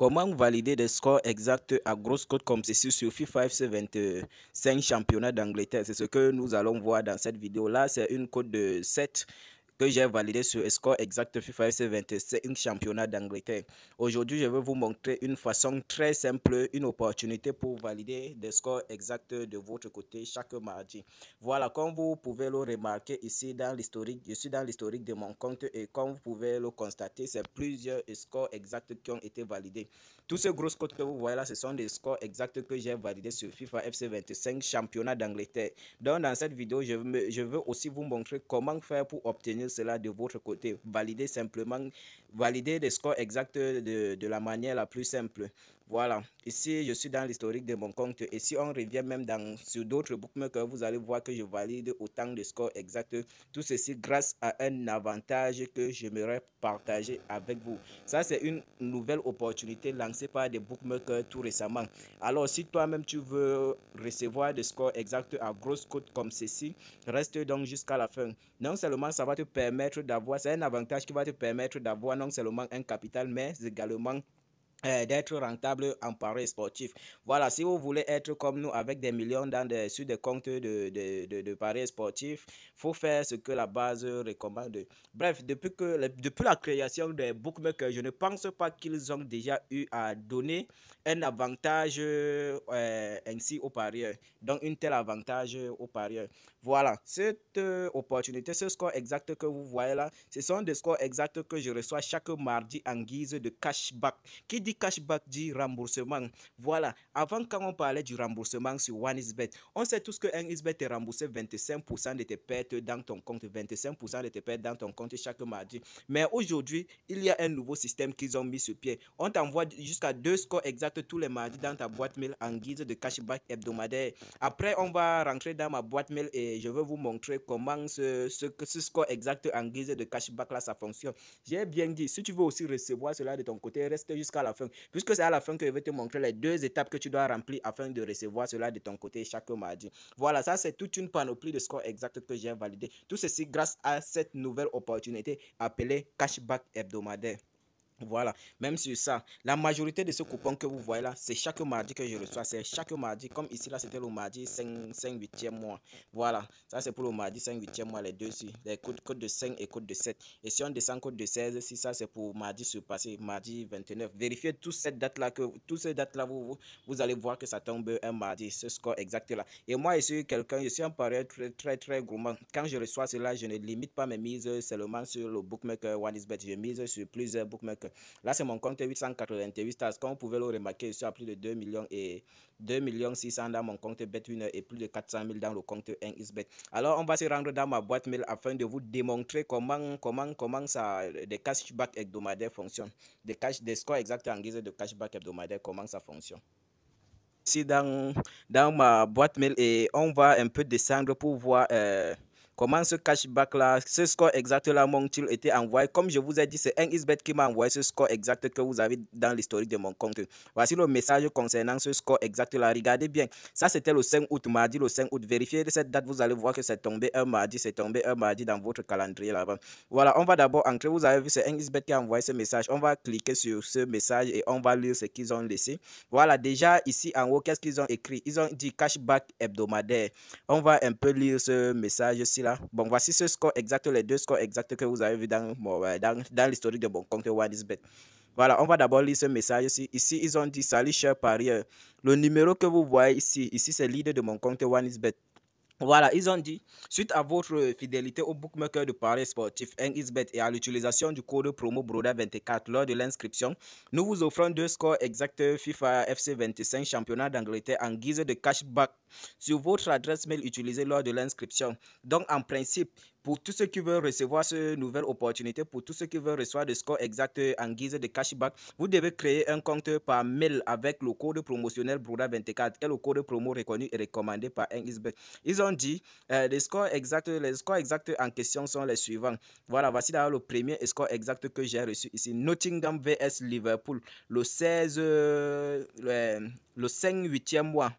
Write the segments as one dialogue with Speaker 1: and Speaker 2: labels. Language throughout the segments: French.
Speaker 1: Comment valider des scores exacts à grosse cote comme ceci sur FIFA FC 25 championnat d'Angleterre? C'est ce que nous allons voir dans cette vidéo-là. C'est une cote de 7 que j'ai validé sur score exact FIFA FC 25 championnat d'Angleterre. Aujourd'hui, je vais vous montrer une façon très simple, une opportunité pour valider des scores exacts de votre côté chaque mardi. Voilà, comme vous pouvez le remarquer ici dans l'historique, je suis dans l'historique de mon compte et comme vous pouvez le constater, c'est plusieurs scores exacts qui ont été validés. Tous ces gros scores que vous voyez là, ce sont des scores exacts que j'ai validés sur FIFA FC 25 championnat d'Angleterre. Donc dans cette vidéo, je veux aussi vous montrer comment faire pour obtenir cela de votre côté. Valider des scores exacts de la manière la plus simple. Voilà, ici je suis dans l'historique de mon compte et si on revient même sur d'autres bookmakers, vous allez voir que je valide autant de scores exacts. Tout ceci grâce à un avantage que j'aimerais partager avec vous. Ça, c'est une nouvelle opportunité lancée par des bookmakers tout récemment. Alors, si toi-même tu veux recevoir des scores exacts à grosse cote comme ceci, reste donc jusqu'à la fin. Non seulement ça va te permettre d'avoir, c'est un avantage qui va te permettre d'avoir non seulement un capital, mais également d'être rentable en paris sportif. Voilà, si vous voulez être comme nous avec des millions sur des comptes de paris sportifs, il faut faire ce que la base recommande. Bref, depuis la création des bookmakers, je ne pense pas qu'ils ont déjà eu à donner un avantage ainsi aux parieurs. Donc, un tel avantage aux parieurs. Voilà, cette opportunité, ce score exact que vous voyez là, ce sont des scores exacts que je reçois chaque mardi en guise de cashback. Qui dit cashback dit remboursement. Voilà, avant quand on parlait du remboursement sur OneXBet, on sait tous que OneXBet est remboursé 25% de tes pertes dans ton compte, 25% de tes pertes dans ton compte chaque mardi. Mais aujourd'hui, il y a un nouveau système qu'ils ont mis sur pied. On t'envoie jusqu'à 2 scores exacts tous les mardis dans ta boîte mail en guise de cashback hebdomadaire. Après, on va rentrer dans ma boîte mail et je vais vous montrer comment ce score exact en guise de cashback là, ça fonctionne. J'ai bien dit, si tu veux aussi recevoir cela de ton côté, reste jusqu'à la fin. Puisque c'est à la fin que je vais te montrer les 2 étapes que tu dois remplir afin de recevoir cela de ton côté chaque mardi. Voilà, ça c'est toute une panoplie de scores exacts que j'ai validé. Tout ceci grâce à cette nouvelle opportunité appelée cashback hebdomadaire. Voilà, même sur ça, la majorité de ce coupon que vous voyez là, c'est chaque mardi que je reçois. C'est chaque mardi, comme ici là, c'était le mardi 5-8e mois. Voilà, ça c'est pour le mardi 5-8e mois, les deux ici. Les codes de 5 et codes de 7. Et si on descend code de 16, si ça c'est pour mardi surpassé, mardi 29. Vérifiez toutes ces dates-là, vous allez voir que ça tombe un mardi, ce score exact là. Et moi, je suis quelqu'un, je suis un parieur très gourmand. Quand je reçois cela, je ne limite pas mes mises seulement sur le bookmaker OneXBet. Je mise sur plusieurs bookmakers. Là, c'est mon compte 888 stars. Comme vous pouvez le remarquer, je suis à plus de 2 millions et 2 600 000 dans mon compte BetWinner et plus de 400 000 dans le compte OneXBet. Alors, on va se rendre dans ma boîte mail afin de vous démontrer comment ça, des cashback hebdomadaires fonctionnent. Des scores exacts en guise de cashback hebdomadaire, comment ça fonctionne. Ici dans ma boîte mail et on va un peu descendre pour voir comment ce cashback là, ce score exact là m'ont-ils été envoyé. Comme je vous ai dit, c'est OneXBet qui m'a envoyé ce score exact que vous avez dans l'historique de mon compte. Voici le message concernant ce score exact là. Regardez bien, ça c'était le 5 août, mardi le 5 août. Vérifiez cette date, vous allez voir que c'est tombé un mardi dans votre calendrier là-bas. Voilà, on va d'abord entrer. Vous avez vu, c'est OneXBet qui a envoyé ce message. On va cliquer sur ce message et on va lire ce qu'ils ont laissé. Voilà, déjà ici en haut, qu'est-ce qu'ils ont écrit? Ils ont dit cashback hebdomadaire. On va un peu lire ce message-ci là. Bon, voici ce score exact, les 2 scores exacts que vous avez vu dans l'historique de mon compte OneXBet. Voilà, on va d'abord lire ce message-ci. Ici, ils ont dit salut cher parieur. Le numéro que vous voyez ici c'est l'idée de mon compte OneXBet. Voilà, ils ont dit, suite à votre fidélité au bookmaker de paris sportif OneXBet et à l'utilisation du code promo BRODA24 lors de l'inscription, nous vous offrons 2 scores exacts FIFA FC 25 championnat d'Angleterre en guise de cashback sur votre adresse mail utilisée lors de l'inscription. Donc, en principe, pour tous ceux qui veulent recevoir cette nouvelle opportunité, pour tous ceux qui veulent recevoir des scores exacts en guise de cashback, vous devez créer un compte par mail avec le code promotionnel BRODA24, qui est le code promo reconnu et recommandé par OneXBet. Ils ont dit les scores exacts en question sont les suivants. Voilà, voici d'ailleurs le premier score exact que j'ai reçu ici. Nottingham vs Liverpool, le 5-8e mois.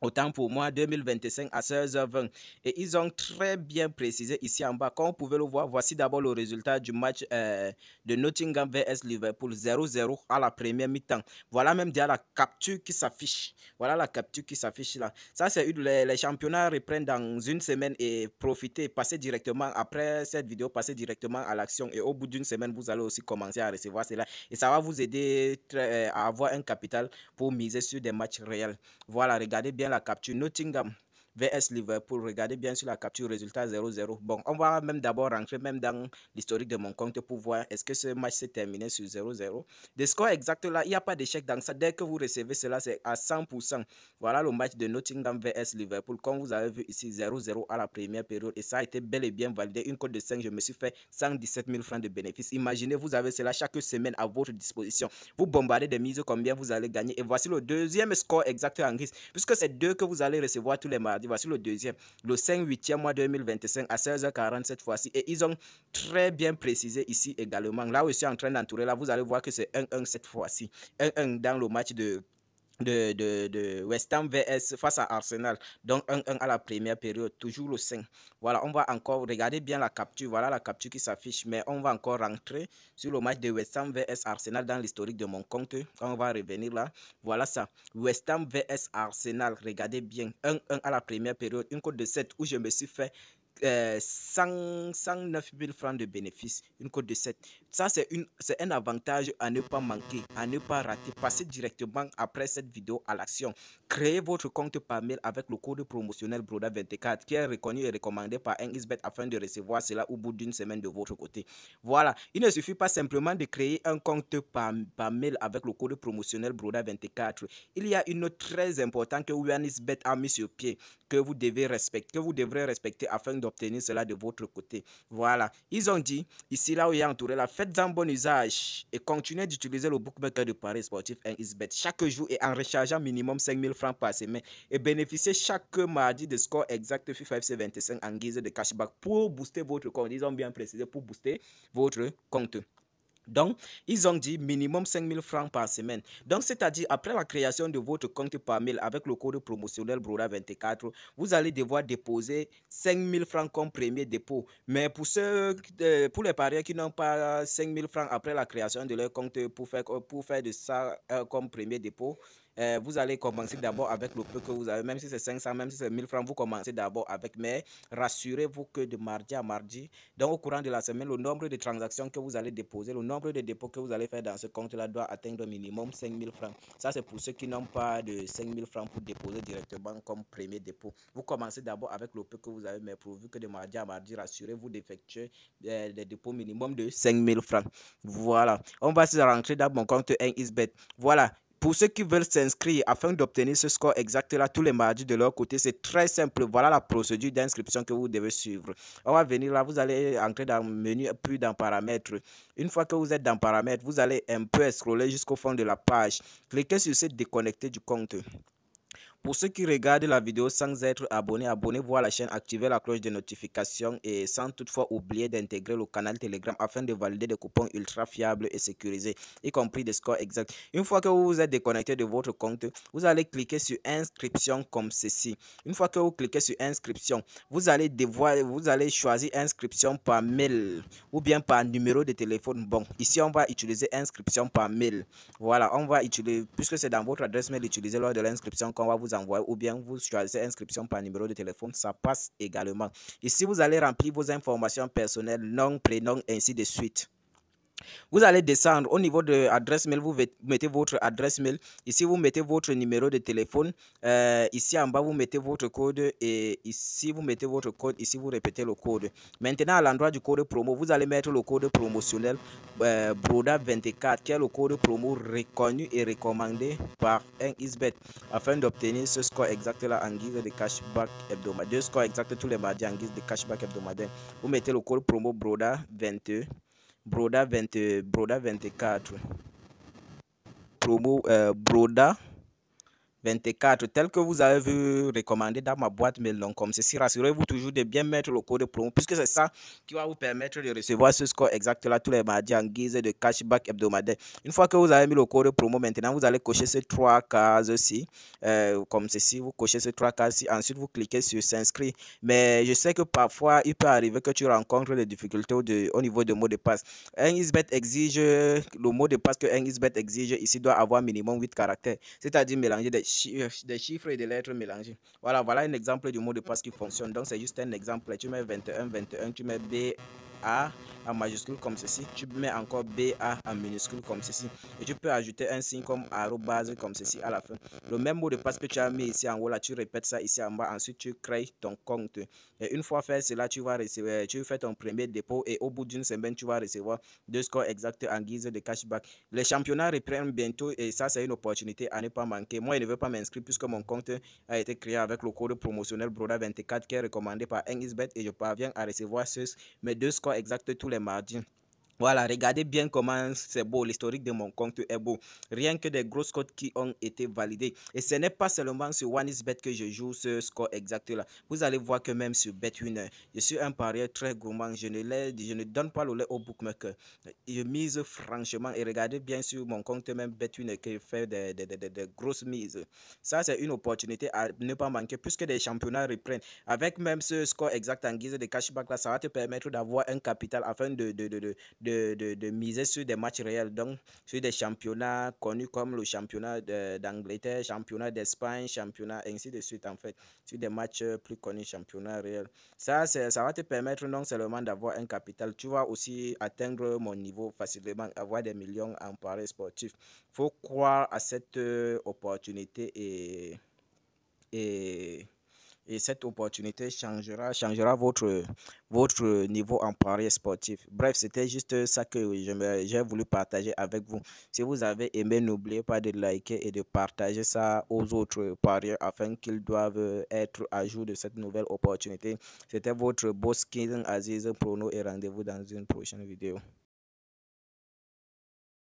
Speaker 1: Autant pour moi, 2025 à 16h20. Et ils ont très bien précisé ici en bas. Comme vous pouvez le voir, voici d'abord le résultat du match de Nottingham vs Liverpool 0-0 à la première mi-temps. Voilà même déjà la capture qui s'affiche. Voilà la capture qui s'affiche là. Ça, c'est les championnats reprennent dans une semaine et profitez, passez directement après cette vidéo, passez directement à l'action. Et au bout d'une semaine, vous allez aussi commencer à recevoir cela. Et ça va vous aider à avoir un capital pour miser sur des matchs réels. Voilà, regardez bien la capture Nottingham vs Liverpool. Regardez bien sur la capture, résultat 0-0. Bon, on va même d'abord rentrer même dans l'historique de mon compte pour voir est-ce que ce match s'est terminé sur 0-0. Des scores exacts là, il n'y a pas d'échec dans ça. Dès que vous recevez cela, c'est à 100%. Voilà le match de Nottingham vs Liverpool. Comme vous avez vu ici, 0-0 à la première période. Et ça a été bel et bien validé. Une cote de 5, je me suis fait 117 000 francs de bénéfices. Imaginez, vous avez cela chaque semaine à votre disposition. Vous bombardez des mises, combien vous allez gagner. Et voici le deuxième score exact en gris. Puisque c'est 2 que vous allez recevoir tous les mardis. Voici le deuxième. Le 5/8e mois 2025 à 16h40 cette fois-ci. Et ils ont très bien précisé ici également. Là où je suis en train d'entourer, là, vous allez voir que c'est 1-1 cette fois-ci. 1-1 dans le match de West Ham vs face à Arsenal. Donc 1-1 à la première période, toujours le 5. Voilà, on va encore regarder bien la capture. Voilà la capture qui s'affiche, mais on va encore rentrer sur le match de West Ham vs Arsenal dans l'historique de mon compte. On va revenir là. Voilà ça. West Ham vs Arsenal. Regardez bien. 1-1 à la première période. Une cote de 7 où je me suis fait 109 000 francs de bénéfices, une cote de 7. Ça, c'est un avantage à ne pas manquer, à ne pas rater. Passez directement après cette vidéo à l'action. Créez votre compte par mail avec le code promotionnel BRODA24 qui est reconnu et recommandé par NXBet afin de recevoir cela au bout d'une semaine de votre côté. Voilà, il ne suffit pas simplement de créer un compte par mail avec le code promotionnel BRODA24. Il y a une note très importante que NXBet a mis sur pied, que vous devrez respecter afin d'obtenir cela de votre côté. Voilà, ils ont dit, ici là où il y a entouré là, faites-en bon usage et continuez d'utiliser le bookmaker de Paris Sportif NXBet chaque jour et en rechargeant minimum 5 000 francs par semaine et bénéficiez chaque mardi de score exact FIFA FC 25 en guise de cashback pour booster votre compte. Ils ont bien précisé pour booster votre compte. Donc, ils ont dit minimum 5 000 francs par semaine. Donc, c'est-à-dire, après la création de votre compte par mail avec le code promotionnel BRODA24, vous allez devoir déposer 5 000 francs comme premier dépôt. Mais pour les parieurs qui n'ont pas 5 000 francs après la création de leur compte pour faire de ça comme premier dépôt, vous allez commencer d'abord avec le peu que vous avez, même si c'est 500, même si c'est 1000 francs, vous commencez d'abord avec, mais rassurez-vous que de mardi à mardi, donc au courant de la semaine, le nombre de transactions que vous allez déposer, le nombre de dépôts que vous allez faire dans ce compte-là doit atteindre au minimum 5 000 francs. Ça, c'est pour ceux qui n'ont pas de 5 000 francs pour déposer directement comme premier dépôt. Vous commencez d'abord avec le peu que vous avez, mais pourvu que de mardi à mardi, rassurez-vous d'effectuer des dépôts minimum de 5 000 francs. Voilà. On va se rentrer dans mon compte NXBet. Voilà. Pour ceux qui veulent s'inscrire afin d'obtenir ce score exact là tous les mardis de leur côté, c'est très simple. Voilà la procédure d'inscription que vous devez suivre. On va venir là, vous allez entrer dans le menu puis dans paramètres. Une fois que vous êtes dans paramètres, vous allez un peu scroller jusqu'au fond de la page. Cliquez sur ce déconnecter du compte. Pour ceux qui regardent la vidéo sans être abonnés, abonnez-vous à la chaîne, activez la cloche de notification et sans toutefois oublier d'intégrer le canal Telegram afin de valider des coupons ultra fiables et sécurisés, y compris des scores exacts. Une fois que vous vous êtes déconnecté de votre compte, vous allez cliquer sur inscription comme ceci. Une fois que vous cliquez sur inscription, vous allez choisir inscription par mail ou bien par numéro de téléphone. Bon, ici on va utiliser inscription par mail. Voilà, on va utiliser, puisque c'est dans votre adresse mail utilisée lors de l'inscription qu'on va vous envoyer, ou bien vous choisissez inscription par numéro de téléphone, ça passe également. Ici, vous allez remplir vos informations personnelles, nom, prénom, ainsi de suite. Vous allez descendre au niveau de l'adresse mail, vous mettez votre adresse mail. Ici, vous mettez votre numéro de téléphone. Ici en bas, vous mettez votre code et ici, vous mettez votre code. Ici, vous répétez le code. Maintenant, à l'endroit du code promo, vous allez mettre le code promotionnel BRODA24 qui est le code promo reconnu et recommandé par NXBet afin d'obtenir ce score exact là en guise de cashback hebdomadaire. Deux scores exacts tous les mardis en guise de cashback hebdomadaire. Vous mettez le code promo BRODA24 promo BRODA 24 tel que vous avez vu recommandé dans ma boîte mail. Donc, comme ceci, rassurez-vous toujours de bien mettre le code promo puisque c'est ça qui va vous permettre de recevoir ce score exact là tous les mardis en guise de cashback hebdomadaire. Une fois que vous avez mis le code promo, maintenant vous allez cocher ces 3 cases-ci. Comme ceci, vous cochez ces 3 cases-ci. Ensuite, vous cliquez sur s'inscrire. Mais je sais que parfois, il peut arriver que tu rencontres des difficultés au niveau de mot de passe. Un XBET exige, le mot de passe que un XBET exige ici doit avoir minimum 8 caractères, c'est-à-dire mélanger des chiffres et des lettres mélangées. Voilà un exemple du mot de passe qui fonctionne. Donc, c'est juste un exemple. Tu mets 21, 21, tu mets BA en majuscule comme ceci, tu mets encore BA en minuscule comme ceci, et tu peux ajouter un signe comme arrobase comme ceci à la fin. Le même mot de passe que tu as mis ici en haut, là, tu répètes ça ici en bas, ensuite tu crées ton compte. Et une fois fait cela, tu vas recevoir, tu fais ton premier dépôt et au bout d'une semaine, tu vas recevoir 2 scores exacts en guise de cashback. Les championnats reprennent bientôt et ça, c'est une opportunité à ne pas manquer. Moi, je ne veux pas m'inscrire puisque mon compte a été créé avec le code promotionnel Broda24 qui est recommandé par XBET et je parviens à recevoir mes 2 scores exacts tous les mardis. Voilà, regardez bien comment c'est beau, l'historique de mon compte est beau. Rien que des grosses codes qui ont été validées. Et ce n'est pas seulement sur OneXBet que je joue ce score exact là. Vous allez voir que même sur BetWinner, je suis un parieur très gourmand. Je ne donne pas le lait au bookmaker. Je mise franchement et regardez bien sur mon compte même BetWinner que je fais des grosses mises. Ça, c'est une opportunité à ne pas manquer puisque des championnats reprennent. Avec même ce score exact en guise de cashback là, ça va te permettre d'avoir un capital afin de miser sur des matchs réels, donc sur des championnats connus comme le championnat d'Angleterre, championnat d'Espagne, championnat ainsi de suite en fait, sur des matchs plus connus, championnat réel. Ça va te permettre non seulement d'avoir un capital, tu vas aussi atteindre mon niveau facilement, avoir des millions en paris sportifs. Faut croire à cette opportunité et et cette opportunité changera votre niveau en paris sportif. Bref, c'était juste ça que j'ai voulu partager avec vous. Si vous avez aimé, n'oubliez pas de liker et de partager ça aux autres parieurs afin qu'ils doivent être à jour de cette nouvelle opportunité. C'était votre boss King Aziz Prono et rendez-vous dans une prochaine vidéo.